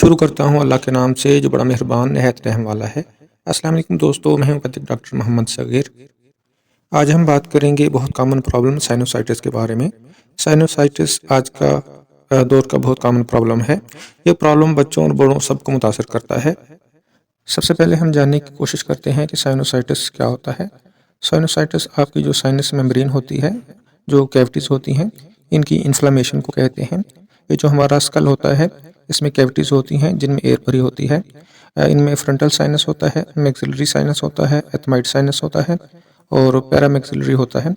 शुरू करता हूँ अल्लाह के नाम से जो बड़ा मेहरबान नहायत रहम वाला है। अस्सलाम वालेकुम दोस्तों, मैं हूँ होम्योपैथिक डॉक्टर मोहम्मद सगीर। आज हम बात करेंगे बहुत कॉमन प्रॉब्लम साइनोसाइटिस के बारे में। साइनोसाइटिस आज का दौर का बहुत कॉमन प्रॉब्लम है। ये प्रॉब्लम बच्चों और बड़ों सबको मुतासर करता है। सबसे पहले हम जानने की कोशिश करते हैं कि साइनोसाइटिस क्या होता है। साइनोसाइटिस आपकी जो साइनस मेम्ब्रेन होती है, जो कैविटीज़ होती हैं, इनकी इन्फ्लेमेशन को कहते हैं। ये जो हमारा स्कल होता है, इसमें कैविटीज़ होती हैं जिनमें एयर भरी होती है। इनमें फ्रंटल साइनस होता है, मैक्सिलरी साइनस होता है, एथमाइड साइनस होता है और पैरामैक्सिलरी होता है।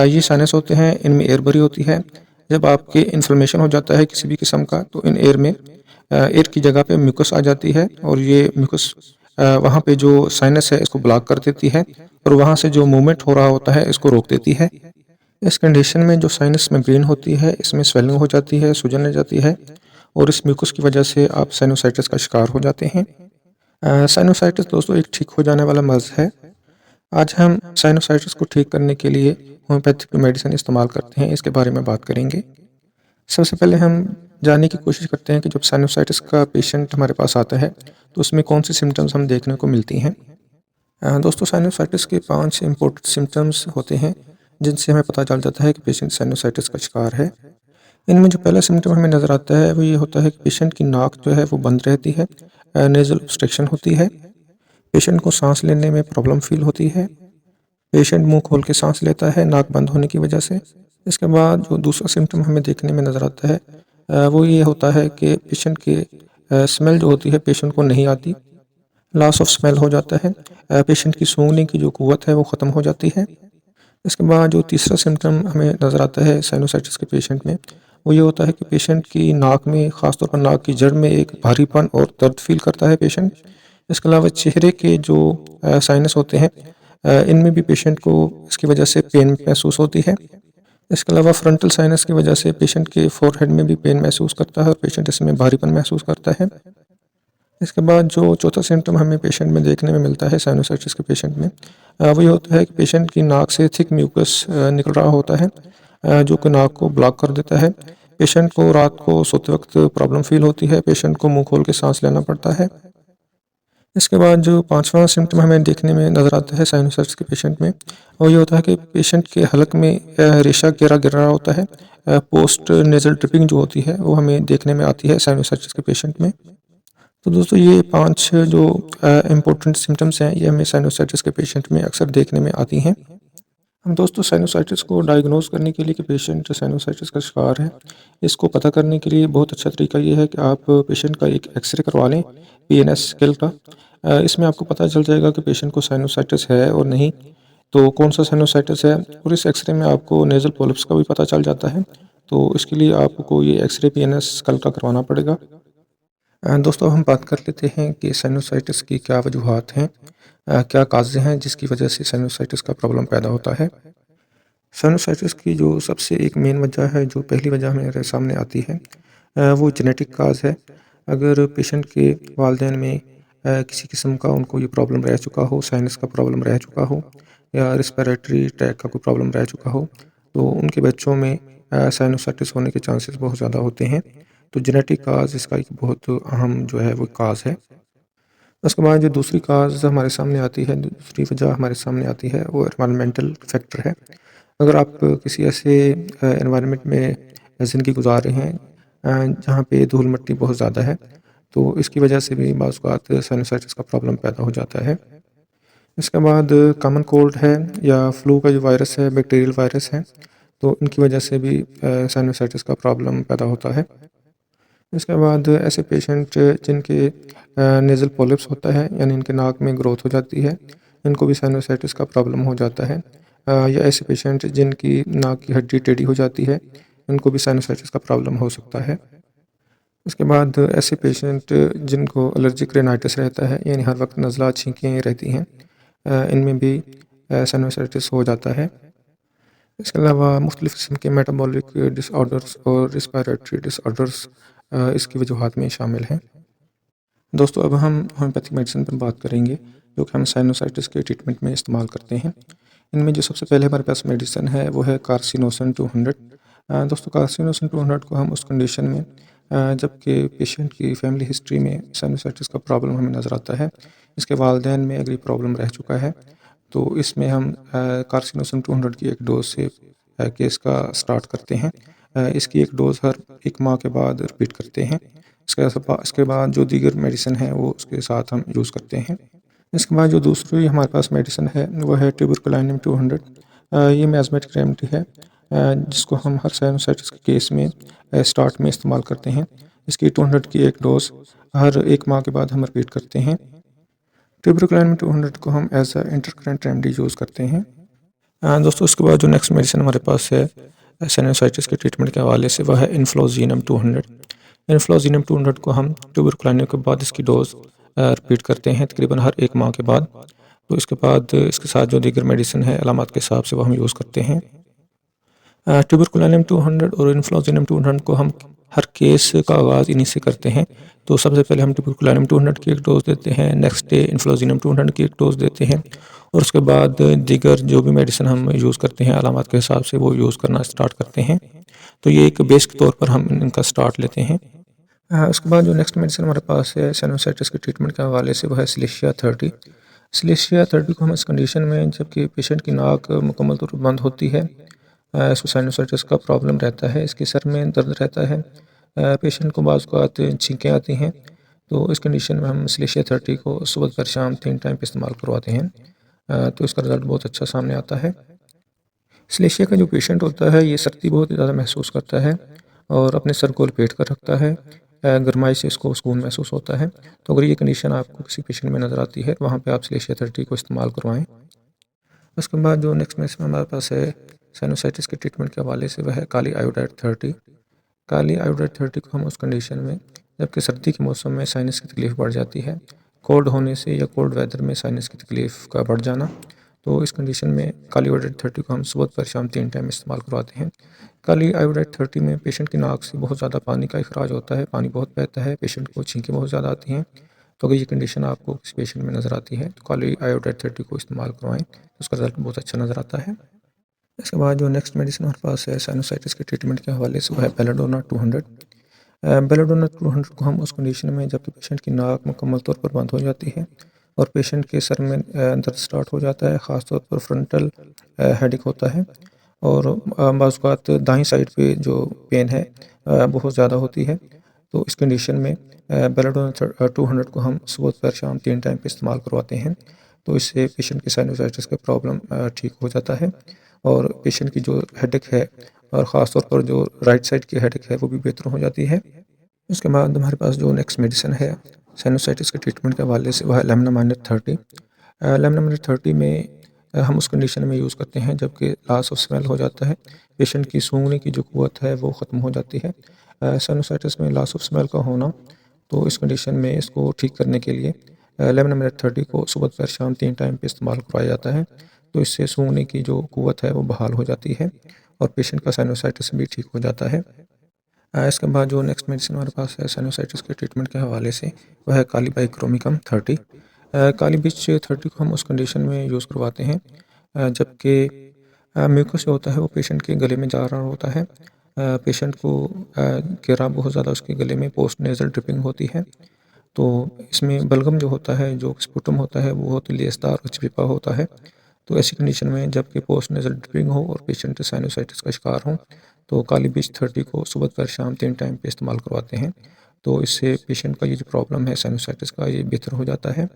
ये साइनस होते हैं, इनमें एयर भरी होती है। जब आपके इन्फ्लेमेशन हो जाता है किसी भी किस्म का, तो इन एयर में एयर की जगह पे म्यूकस आ जाती है और ये म्यूकस वहाँ पे जो साइनस है इसको ब्लॉक कर देती है और वहाँ से जो मूवमेंट हो रहा होता है इसको रोक देती है। इस कंडीशन में जो साइनस मेम्ब्रेन होती है इसमें स्वेलिंग हो जाती है, सूजन हो जाती है और इस म्यूकस की वजह से आप साइनोसाइटिस का शिकार हो जाते हैं। साइनोसाइटिस दोस्तों एक ठीक हो जाने वाला मर्ज़ है। आज हम साइनोसाइटिस को ठीक करने के लिए होम्योपैथिक मेडिसिन इस्तेमाल करते हैं, इसके बारे में बात करेंगे। सबसे पहले हम जानने की कोशिश करते हैं कि जब साइनोसाइटिस का पेशेंट हमारे पास आता है तो उसमें कौन सी सिम्टम्स हम देखने को मिलती हैं। दोस्तों, साइनोसाइटिस के 5 इंपॉर्टेंट सिम्टम्स होते हैं जिनसे हमें पता चल जाता है कि पेशेंट साइनोसाइटिस का शिकार है। इनमें जो पहला सिम्टम हमें नज़र आता है वो ये होता है कि पेशेंट की नाक जो है वो बंद रहती है, नेज़ल ऑब्स्ट्रक्शन होती है, पेशेंट को सांस लेने में प्रॉब्लम फील होती है, पेशेंट मुंह खोल के सांस लेता है नाक बंद होने की वजह से। इसके बाद जो दूसरा सिम्टम हमें देखने में नज़र आता है वो ये होता है कि पेशेंट के स्मेल जो होती है पेशेंट को नहीं आती, लॉस ऑफ स्मेल हो जाता है, पेशेंट की सूंघने की जो क़ुव्वत है वो ख़त्म हो जाती है। इसके बाद जो तीसरा सिम्टम हमें नज़र आता है साइनोसाइटिस के पेशेंट में वो ये होता है कि पेशेंट की नाक में, ख़ासतौर पर नाक की जड़ में एक भारीपन और दर्द फील करता है पेशेंट। इसके अलावा चेहरे के जो साइनस होते हैं इनमें भी पेशेंट को इसकी वजह से पेन महसूस होती है। इसके अलावा फ्रंटल साइनस की वजह से पेशेंट के फोरहेड में भी पेन महसूस करता है और पेशेंट इसमें भारीपन महसूस करता है। इसके बाद जो चौथा सिम्टम हमें पेशेंट में देखने में मिलता है साइनोसाइटिस के पेशेंट में वो ये होता है कि पेशेंट की नाक से थिक म्यूकस निकल रहा होता है जो कि नाक को ब्लॉक कर देता है। पेशेंट को रात को सोते वक्त प्रॉब्लम फील होती है, पेशेंट को मुंह खोल के सांस लेना पड़ता है। इसके बाद जो पांचवा सिम्टम हमें देखने में नज़र आता है साइनोसाइटिस के पेशेंट में वो ये होता है कि पेशेंट के हलक में रेशा गिर रहा होता है। पोस्ट नेजल ड्रिपिंग जो होती है वो हमें देखने में आती है साइनोसाइटिस के पेशेंट में। तो दोस्तों, ये 5 जो इम्पोर्टेंट सिम्टम्स हैं ये हमें साइनोसाइटिस के पेशेंट में अक्सर देखने में आती हैं। हम दोस्तों साइनोसाइटिस को डायग्नोज करने के लिए कि पेशेंट साइनोसाइटिस का शिकार है, इसको पता करने के लिए बहुत अच्छा तरीका ये है कि आप पेशेंट का एक एक्सरे करवा लें, पीएनएस स्केल का। इसमें आपको पता चल जाएगा कि पेशेंट को साइनोसाइटिस है और नहीं, तो कौन सा साइनोसाइटिस है। और इस एक्सरे में आपको नेज़ल पॉलिप्स का भी पता चल जाता है, तो इसके लिए आपको ये एक्सरे पीएनएस स्केल का करवाना पड़ेगा। दोस्तों, हम बात कर लेते हैं कि साइनोसाइटिस की क्या वजूहात हैं, क्या काज़ें हैं जिसकी वजह से साइनोसाइटिस का प्रॉब्लम पैदा होता है। साइनोसाइटिस की जो सबसे एक मेन वजह है, जो पहली वजह मेरे सामने आती है वो जेनेटिक काज़ है। अगर पेशेंट के वालिदैन में किसी किस्म का उनको ये प्रॉब्लम रह चुका हो, साइनस का प्रॉब्लम रह चुका हो या रिस्पिरेटरी ट्रैक का कोई प्रॉब्लम रह चुका हो, तो उनके बच्चों में साइनोसाइटिस होने के चांसेस बहुत ज़्यादा होते हैं। तो जेनेटिक काज़ इसका एक बहुत अहम जो है वो काज़ है। उसके बाद जो दूसरी काज़ हमारे सामने आती है, दूसरी वजह हमारे सामने आती है वो एनवायरनमेंटल फैक्टर है। अगर आप किसी ऐसे एनवायरनमेंट में ज़िंदगी गुजार रहे हैं जहाँ पे धूल मिट्टी बहुत ज़्यादा है, तो इसकी वजह से भी बाज़ औक़ात साइनोसाइटिस का प्रॉब्लम पैदा हो जाता है। इसके बाद कॉमन कोल्ड है या फ्लू का जो वायरस है, बैक्टीरियल वायरस है, तो इनकी वजह से भी साइनोसाइटिस का प्रॉब्लम पैदा होता है। इसके बाद ऐसे पेशेंट जिनके नेज़ल पॉलिप्स होता है, यानी इनके नाक में ग्रोथ हो जाती है, इनको भी साइनोसाइटिस का प्रॉब्लम हो जाता है। या ऐसे पेशेंट जिनकी नाक की हड्डी टेढ़ी हो जाती है, इनको भी साइनोसाइटिस का प्रॉब्लम हो सकता है। उसके बाद ऐसे पेशेंट जिनको एलर्जिक राइनाइटिस रहता है, यानी हर वक्त नज़ला छींकें रहती हैं, इनमें भी साइनोसाइटिस हो जाता है। इसके अलावा मुख्तलिफ़ किस्म के मेटाबॉलिक डिसऑर्डर्स और रिस्पिरेटरी डिसऑर्डर्स इसकी वजूहात में शामिल हैं। दोस्तों, अब हम होम्योपैथिक मेडिसिन पर बात करेंगे जो कि हम साइनोसाइटिस के ट्रीटमेंट में इस्तेमाल करते हैं। इनमें जो सबसे पहले हमारे पास मेडिसिन है वो है कार्सिनोसन 200। दोस्तों, कार्सिनोसन 200 को हम उस कंडीशन में जबकि पेशेंट की फैमिली हिस्ट्री में साइनोसाइटिस का प्रॉब्लम हमें नज़र आता है। इसके वालिदैन में अगर ये प्रॉब्लम रह चुका है तो इसमें हम कार्सिनोसन 200 की एक डोज से केस का स्टार्ट करते हैं। इसकी एक डोज़ हर 1 माह के बाद रिपीट करते हैं। इसके बाद जो दीगर मेडिसिन है वो उसके साथ हम यूज़ करते हैं। इसके बाद जो दूसरी हमारे पास मेडिसिन है वो है ट्यूबरकुलाइनिम 200। ये मियाज़मेटिक रेमेडी है जिसको हम हर साइनोसाइटिस के केस में स्टार्ट में इस्तेमाल करते हैं। इसकी 200 की एक डोज़ हर 1 माह के बाद हम रिपीट करते हैं। ट्यूबरकुलाइनिम 200 को हम as a intercurrent remedy use करते हैं। दोस्तों उसके बाद जो नेक्स्ट मेडिसिन हमारे पास है साइनोसाइटिस के ट्रीटमेंट के हवाले से वह है इन्फ्लोजीनम 200। इन्फ्लोजीनम 200 को हम ट्यूबरकुलाइनिम के बाद इसकी डोज़ रिपीट करते हैं तकरीबन हर 1 माह के बाद। तो इसके बाद इसके साथ जो दीगर मेडिसिन है अलामत के हिसाब से वो हम यूज़ करते हैं। ट्यूबरकुलाइनिम 200 और इन्फ्लोजीनम 200 को हम हर केस का आगाज़ इन्हीं से करते हैं। तो सबसे पहले हम ट्यूबरकुलाइनिम 200 की एक डोज़ देते हैं, नेक्स्ट डे इन्फ्लोजीनम 200 की एक डोज़ देते हैं और उसके बाद दीगर जो भी मेडिसिन हम यूज़ करते हैं अलामत के हिसाब से वो यूज़ करना स्टार्ट करते हैं। तो ये एक बेस के तौर पर हम इनका स्टार्ट लेते हैं। उसके बाद जो नेक्स्ट मेडिसिन हमारे पास है साइनोसाइटिस के ट्रीटमेंट के हवाले से वह है सिलेशिया 30। सिलेशिया 30 को हम इस कंडीशन में जबकि पेशेंट की नाक मुकम्मल तौर पर बंद होती है, इसको साइनोसाइटिस का प्रॉब्लम रहता है, इसके सर में दर्द रहता है, पेशेंट को बाज़ औक़ात छींकें आती हैं। तो इस कंडीशन में हम सिलेशिया 30 को सुबह पर शाम 3 टाइम पे इस्तेमाल करवाते हैं। तो इसका रिज़ल्ट बहुत अच्छा सामने आता है। सिलेशिया का जो पेशेंट होता है ये सर्दी बहुत ज़्यादा महसूस करता है और अपने सर को लपेट कर रखता है, गर्माई से इसको सुकून महसूस होता है। तो अगर ये कंडीशन आपको किसी पेशेंट में नज़र आती है तो वहाँ पे आप सिलेशिया 30 को इस्तेमाल करवाएं। उसके बाद जो नेक्स्ट मेडिसिन हमारे पास है साइनोसाइटिस के ट्रीटमेंट के हवाले से वह है काली आयोडाइड 30। काली आयोडाइड 30 को हम उस कंडीशन में जबकि सर्दी के मौसम में साइनस की तकलीफ़ बढ़ जाती है, कोल्ड होने से या कोल्ड वेदर में साइनस की तकलीफ़ का बढ़ जाना, तो इस कंडीशन में काली आयोडाइड 30 को हम सुबह पर शाम 3 टाइम इस्तेमाल करवाते हैं। काली आयोडाइड 30 में पेशेंट की नाक से बहुत ज़्यादा पानी का इखराज होता है, पानी बहुत बहता है, पेशेंट को छींकें बहुत ज़्यादा आती हैं। तो अगर ये कंडीशन आपको किसी पेशेंट में नज़र आती है तो काली आयोडाइड 30 को इस्तेमाल करवाएं, उसका रिजल्ट बहुत अच्छा नज़र आता है। इसके बाद जो नेक्स्ट मेडिसिन हमारे पास है साइनोसाइटिस के ट्रीटमेंट के हवाले से वह है बेलाडोना 200। बेलाडोना 200 को हम उस कंडीशन में जबकि पेशेंट की नाक मुकम्मल तौर पर बंद हो जाती है और पेशेंट के सर में दर्द स्टार्ट हो जाता है, ख़ास तौर पर फ्रंटल हेडेक होता है और बाज़ औक़ात दाईं साइड पे जो पेन है बहुत ज़्यादा होती है। तो इस कंडीशन में बेलाडोना 200 को हम सुबह पर शाम 3 टाइम पे इस्तेमाल करवाते हैं। तो इससे पेशेंट की साइनोसाइटिस का प्रॉब्लम ठीक हो जाता है और पेशेंट की जो हेडेक है और ख़ास तौर पर जो राइट साइड की हेडेक है वो भी बेहतर हो जाती है। उसके बाद हमारे पास जो नेक्स्ट मेडिसिन है साइनोसाइटिस के ट्रीटमेंट के हवाले से वह है लेमनामाइड 30। लेमनामाइड 30 में हम उस कंडीशन में यूज़ करते हैं जबकि लॉस ऑफ स्मेल हो जाता है, पेशेंट की सूंघने की जो क़ुव्वत है वो ख़त्म हो जाती है। साइनोसाइटिस में लॉस ऑफ स्मेल का होना, तो इस कंडीशन में इसको ठीक करने के लिए लेमनामाइड 30 को सुबह पर शाम 3 टाइम पे इस्तेमाल करवाया जाता है। तो इससे सूंघने की जो क़ुव्वत है वो बहाल हो जाती है और पेशेंट का साइनोसाइटिस भी ठीक हो जाता है। इसके बाद जो नेक्स्ट मेडिसिन हमारे पास है साइनोसाइटिस के ट्रीटमेंट के हवाले से वह है काली बाइक्रोमिकम 30। काली बीच 30 को हम उस कंडीशन में यूज़ करवाते हैं जबकि म्यूकस जो होता है वो पेशेंट के गले में जा रहा होता है, पेशेंट को गिरा बहुत ज़्यादा उसके गले में, पोस्ट नेज़ल ड्रिपिंग होती है। तो इसमें बलगम जो होता है, जो स्पुटम होता है, वो बहुत लेसदार और चिपचिपा होता है। तो ऐसी कंडीशन में जबकि पोस्ट नेज़ल ड्रिपिंग हो और पेशेंट साइनोसाइटिस का शिकार हो तो काली बीच 30 को सुबह पर शाम 3 टाइम पे इस्तेमाल करवाते हैं। तो इससे पेशेंट का ये जो प्रॉब्लम है साइनोसाइटिस का ये बेहतर हो जाता है।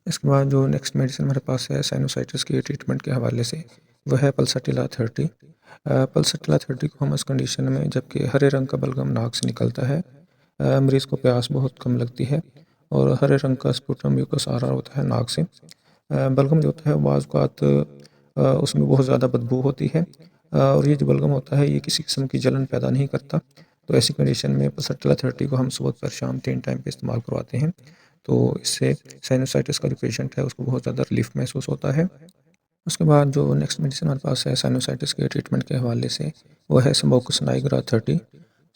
इसके बाद जो नेक्स्ट मेडिसिन हमारे पास है साइनोसाइटिस के ट्रीटमेंट के हवाले से वह है पल्सटिला 30। पल्सटिला 30 को हम इस कंडीशन में जबकि हरे रंग का बलगम नाक से निकलता है, मरीज़ को प्यास बहुत कम लगती है और हरे रंग का स्पुटम म्यूकस आ रहा होता है नाक से, बलगम जो होता है बाज़ औक़ात उसमें बहुत ज़्यादा बदबू होती है और ये जो बलगम होता है ये किसी किस्म की जलन पैदा नहीं करता। तो ऐसी कंडीशन में पल्सटिला 30 को हम सुबह पर शाम 3 टाइम पे इस्तेमाल करवाते हैं। तो इससे साइनोसाइटिस का जो पेशेंट है उसको बहुत ज़्यादा रिलीफ़ महसूस होता है। उसके बाद जो नेक्स्ट मेडिसिन हमारे पास है साइनोसाइटिस के ट्रीटमेंट के हवाले से वो है स्मोकस नाइग्रा 30।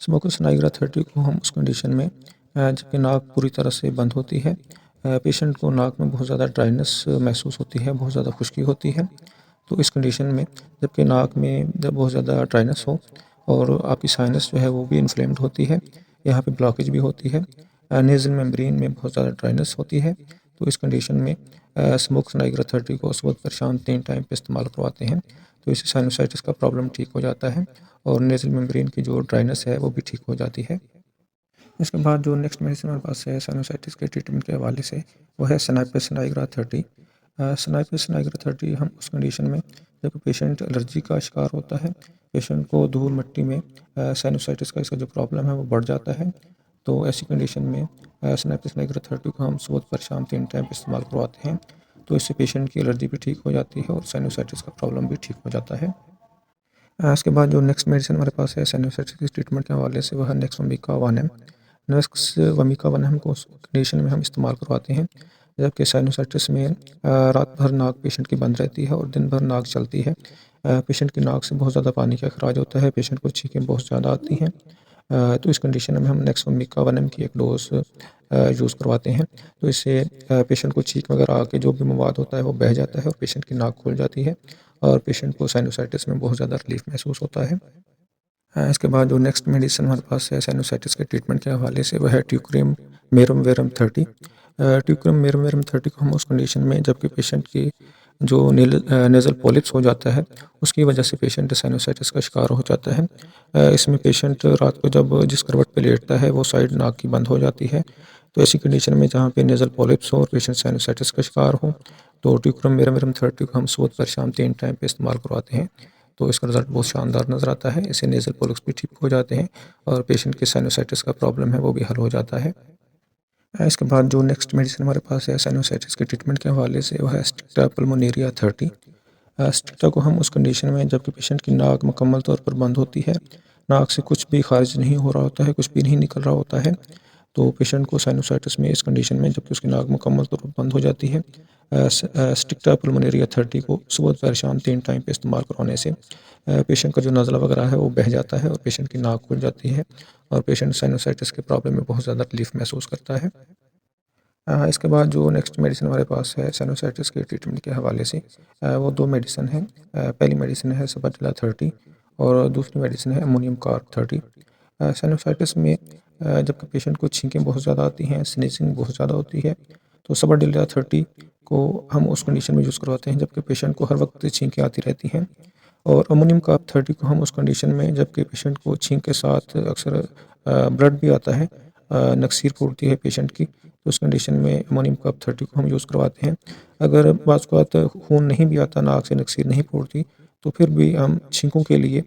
स्मोकस नाइग्रा 30 को हम उस कंडीशन में जबकि नाक पूरी तरह से बंद होती है, पेशेंट को नाक में बहुत ज़्यादा ड्राइनेस महसूस होती है, बहुत ज़्यादा खुश्की होती है। तो इस कंडीशन में जबकि नाक में जब बहुत ज़्यादा ड्राइनेस हो और आपकी साइनस जो है वो भी इन्फ्लेम्ड होती है, यहाँ पे ब्लॉकेज भी होती है। नेज़ल मेम्ब्रेन में बहुत ज़्यादा ड्राइनेस होती है। तो इस कंडीशन में स्मोक्स नाइग्रा 30 को सुबह पर शाम 3 टाइम पे इस्तेमाल करवाते हैं, तो इससे साइनोसाइटिस का प्रॉब्लम ठीक हो जाता है और नेज़ल मेम्ब्रेन की जो ड्राइनेस है वो भी ठीक हो जाती है। इसके बाद जो नेक्स्ट मेडिसिन हमारे पास है साइनोसाइटिस के ट्रीटमेंट के हवाले से, वो है सनाइपस नाइग्रा 30। सनाइपस नाइग्रा 30 हम उस कंडीशन में जब पेशेंट एलर्जी का शिकार होता है, पेशेंट को धूल मिट्टी में साइनोसाइटिस का इसका जो प्रॉब्लम है वो बढ़ जाता है, तो ऐसी कंडीशन में सनाइपस नाइग्रा 30 को हम सुबह पर शाम 3 टाइम पे इस्तेमाल करवाते हैं, तो इससे पेशेंट की एलर्जी भी ठीक हो जाती है और साइनोसाइटिस का प्रॉब्लम भी ठीक हो जाता है। इसके बाद जो नेक्स्ट मेडिसिन हमारे पास है साइनोसाइटिस के ट्रीटमेंट के हवाले से, वह है नेक्स्ट वमिका 1 है। नेक्स्ट वमिका 1 हमको उस कंडीशन में हम इस्तेमाल करवाते हैं जबकि साइनोसाइटिस में रात भर नाक पेशेंट की बंद रहती है और दिन भर नाक चलती है। पेशेंट की नाक से बहुत ज़्यादा पानी का अखराज होता है, पेशेंट को छींकें बहुत ज़्यादा आती हैं। तो इस कंडीशन में हम नेक्स्ट वमिका 1 की एक डोज यूज़ करवाते हैं, तो इससे पेशेंट को छींक वगैरह आके जो भी मवाद होता है वो बह जाता है और पेशेंट की नाक खुल जाती है और पेशेंट को साइनोसाइटिस में बहुत ज़्यादा रिलीफ महसूस होता है। इसके बाद जो नेक्स्ट मेडिसिन हमारे पास है साइनोसाइटिस के ट्रीटमेंट के हवाले से, वह है ट्यूक्रिम मेरम वेरम 30। ट्यूक्रिम मेरम वेरम 30 को हम उस कंडीशन में जबकि पेशेंट की जो नेज़ल पॉलिप्स हो जाता है उसकी वजह से पेशेंट साइनोसाइटिस का शिकार हो जाता है। इसमें पेशेंट रात को जब जिस करवट पे लेटता है वो साइड नाक की बंद हो जाती है, तो ऐसी कंडीशन में जहाँ पे नेज़ल पॉलिप्स हो और पेशेंट साइनोसाइटिस का शिकार हो, तो ट्यूक्रिम मेरम वेरम 30 को हम सुबह पर शाम 3 टाइम पे इस्तेमाल करवाते हैं, तो इसका रिज़ल्ट बहुत शानदार नज़र आता है। इससे नेज़ल पॉलिप्स भी ठीक हो जाते हैं और पेशेंट के साइनोसाइटिस का प्रॉब्लम है वो भी हल हो जाता है। इसके बाद जो नेक्स्ट मेडिसिन हमारे पास है साइनोसाइटिस के ट्रीटमेंट के हवाले से, वह है स्टिक्टा पल्मोनेरिया 30। स्टिक्टा को हम उस कंडीशन में जबकि पेशेंट की नाक मुकम्मल तौर पर बंद होती है, नाक से कुछ भी खारिज नहीं हो रहा होता है, कुछ भी नहीं निकल रहा होता है, तो पेशेंट को साइनोसाइटिस में इस कंडीशन में जबकि उसकी नाक मुकम्मल तौर पर बंद हो जाती है, स्टिक्टा पल्मोनेरिया 30 को सुबह दोपहर शाम 3 टाइम पे इस्तेमाल करवाने से पेशेंट का जो नज़ला वगैरह है वो बह जाता है और पेशेंट की नाक खुल जाती है और पेशेंट साइनोसाइटिस के प्रॉब्लम में बहुत ज़्यादा रिलीफ महसूस करता है। इसके बाद जो नेक्स्ट मेडिसिन हमारे पास है साइनोसाइटिस के ट्रीटमेंट के हवाले से, वो 2 मेडिसिन हैं। पहली मेडिसिन है सबाटिला 30 और दूसरी मेडिसिन है अमोनियम कार्ब 30। साइनोसाइटिस में जबकि पेशेंट को छींकें बहुत ज़्यादा आती हैं, स्नीजिंग बहुत ज़्यादा होती है, तो सबाटिला 30 को हम उस कंडीशन में यूज़ करवाते हैं जबकि पेशेंट को हर वक्त छींकें आती रहती हैं, और अमोनियम कार्ब 30 को हम उस कंडीशन में जबकि पेशेंट को छींक के साथ अक्सर ब्लड भी आता है, नक्सीर फूटती है पेशेंट की, तो उस कंडीशन में अमोनियम कार्ब 30 को हम यूज़ करवाते हैं। अगर बाज़ औक़ात खून नहीं भी आता, नाक से नक्सीर नहीं फूटती, तो फिर भी हम छींकों के लिए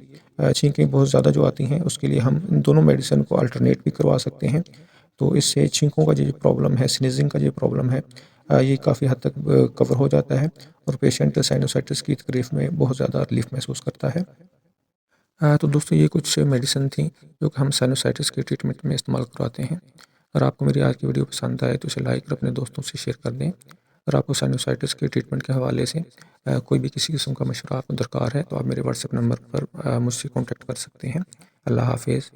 छींकें बहुत ज़्यादा जो आती हैं उसके लिए हम इन दोनों मेडिसिन को अल्टरनेट भी करवा सकते हैं। तो इससे छींकों का जो प्रॉब्लम है, स्नीज़िंग का जो प्रॉब्लम है, ये काफ़ी हद तक कवर हो जाता है और पेशेंट साइनोसाइटिस की तकलीफ़ में बहुत ज़्यादा रिलीफ महसूस करता है। तो दोस्तों ये कुछ मेडिसिन थी जो कि हम साइनोसाइटिस के ट्रीटमेंट में इस्तेमाल करवाते हैं। अगर आपको मेरी आज की वीडियो पसंद आए तो इसे लाइक और अपने दोस्तों से शेयर कर दें। अगर आपको साइनोसाइटिस के ट्रीटमेंट के हवाले से कोई भी किसी किस्म का मशवरा आपको दरकार है तो आप मेरे व्हाट्सएप नंबर पर मुझसे कॉन्टैक्ट कर सकते हैं। अल्लाह हाफ़िज़।